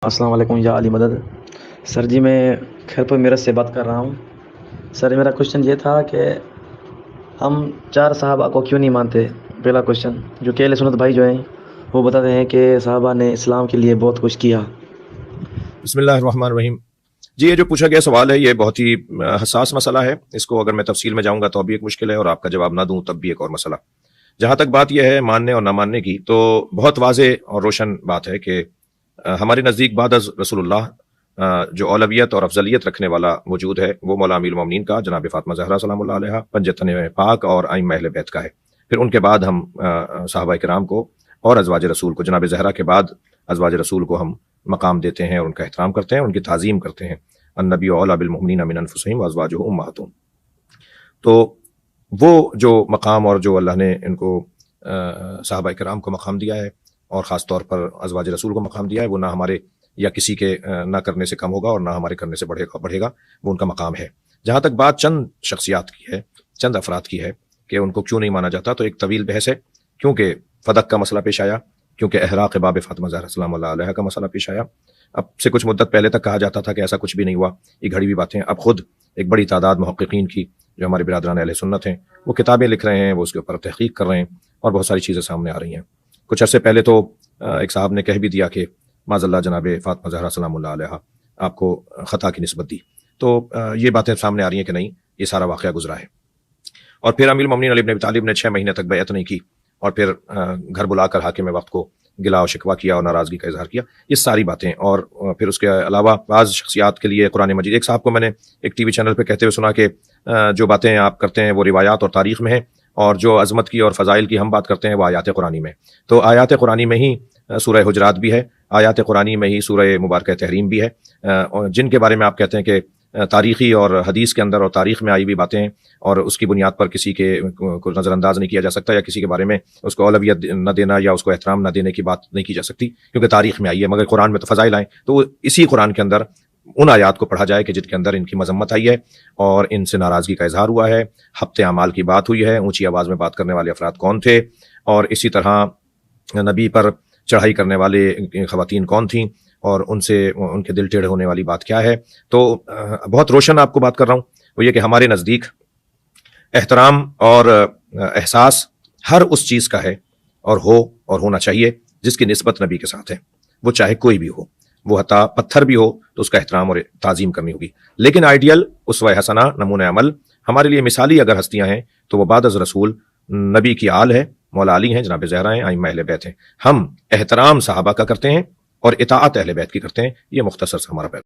السلام علیکم یا علی مدد. سر جی میں خیرپور میرٹھ سے بات کر رہا ہوں. سر میرا کوشچن یہ تھا کہ ہم چار صحابہ کو کیوں نہیں مانتے. پہلا کوشچن جو کہ اہل سنت بھائی جو ہیں وہ بتاتے ہیں کہ صحابہ نے اسلام کے لیے بہت کچھ کیا. بسم اللہ الرحمن الرحیم. جی یہ جو پوچھا گیا سوال ہے یہ بہت ہی حساس مسئلہ ہے. اس کو اگر میں تفصیل میں جاؤں گا تو ابھی ایک مشکل ہے اور آپ کا جواب نہ دوں تب بھی ایک اور مسئلہ. جہاں تک بات یہ ہے ماننے اور نہ ماننے کی تو بہت واضح اور روشن بات ہے کہ ہمارے نزدیک بعد از رسول اللہ جو اولویت اور افضلیت رکھنے والا موجود ہے وہ مولا امیر المومنین کا جناب فاطمہ زہرا سلام اللہ علیہ پنجتن پاک اور ائمہ اہل بیت کا ہے. پھر ان کے بعد ہم صحابہ کرام کو اور ازواج رسول کو جناب زہرا کے بعد ازواج رسول کو ہم مقام دیتے ہیں اور ان کا احترام کرتے ہیں, ان کی تعظیم کرتے ہیں. النبی اولی بالمؤمنین من انفسہم وازواجہ امہاتہم. تو وہ جو مقام اور جو اللہ نے ان کو صحابہ کرام کو مقام دیا ہے اور خاص طور پر ازواج رسول کو مقام دیا ہے وہ نہ ہمارے یا کسی کے نہ کرنے سے کم ہوگا اور نہ ہمارے کرنے سے بڑھے گا. وہ ان کا مقام ہے. جہاں تک بات چند شخصیات کی ہے, چند افراد کی ہے کہ ان کو کیوں نہیں مانا جاتا, تو ایک طویل بحث ہے. کیونکہ فدق کا مسئلہ پیش آیا, کیونکہ احراق باب فاطمہ زہرا سلام اللہ علیہ کا مسئلہ پیش آیا. اب سے کچھ مدت پہلے تک کہا جاتا تھا کہ ایسا کچھ بھی نہیں ہوا, یہ گھڑی ہوئی باتیں. اب خود ایک بڑی تعداد محققین کی جو ہمارے برادران اہل سنت ہیں وہ کتابیں لکھ رہے ہیں, وہ اس کے اوپر تحقیق کر رہے ہیں اور بہت ساری چیزیں سامنے آ رہی ہیں. کچھ عرصے پہلے تو ایک صاحب نے کہہ بھی دیا کہ معاذ اللہ جناب فاطمہ زہرا سلام اللہ علیہ آپ کو خطا کی نسبت دی. تو یہ باتیں سامنے آ رہی ہیں کہ نہیں یہ سارا واقعہ گزرا ہے. اور پھر امیر المومنین علی بن ابی طالب نے 6 مہینے تک بیعت نہیں کی اور پھر گھر بلا کر حاکم وقت کو گلا و شکوہ کیا اور ناراضگی کا اظہار کیا. یہ ساری باتیں اور پھر اس کے علاوہ بعض شخصیات کے لیے قرآن مجید, ایک صاحب کو میں نے ایک ٹی وی چینل پہ کہتے ہوئے سنا کہ جو باتیں آپ کرتے ہیں وہ روایات اور تاریخ میں ہیں اور جو عظمت کی اور فضائل کی ہم بات کرتے ہیں وہ آیات قرآنی میں. تو آیات قرآنی میں ہی سورہ حجرات بھی ہے, آیات قرآنی میں ہی سورہ مبارکہ تحریم بھی ہے, جن کے بارے میں آپ کہتے ہیں کہ تاریخی اور حدیث کے اندر اور تاریخ میں آئی ہوئی باتیں ہیں اور اس کی بنیاد پر کسی کے کو نظر انداز نہیں کیا جا سکتا یا کسی کے بارے میں اس کو اولویت نہ دینا یا اس کو احترام نہ دینے کی بات نہیں کی جا سکتی کیونکہ تاریخ میں آئی ہے. مگر قرآن میں تو فضائل آئیں تو اسی قرآن کے اندر ان آیات کو پڑھا جائے کہ جن کے اندر ان کی مذمت آئی ہے اور ان سے ناراضگی کا اظہار ہوا ہے, حبط اعمال کی بات ہوئی ہے, اونچی آواز میں بات کرنے والے افراد کون تھے اور اسی طرح نبی پر چڑھائی کرنے والے خواتین کون تھیں اور ان سے ان کے دل ٹیڑھے ہونے والی بات کیا ہے. تو بہت روشن آپ کو بات کر رہا ہوں وہ یہ کہ ہمارے نزدیک احترام اور احساس ہر اس چیز کا ہے اور ہونا چاہیے جس کی نسبت نبی کے ساتھ ہے, وہ چاہے کوئی بھی ہو, وہ حتیٰ پتھر بھی ہو تو اس کا احترام اور تعظیم کرنی ہوگی. لیکن آئیڈیل اسوہ حسنہ نمونہ عمل ہمارے لیے مثالی اگر ہستیاں ہیں تو وہ بعد از رسول نبی کی آل ہے, مولا علی ہیں, جناب زہرا ہیں, ائمہ اہل بیت ہیں. ہم احترام صحابہ کا کرتے ہیں اور اطاعت اہل بیت کی کرتے ہیں. یہ مختصر سا ہمارا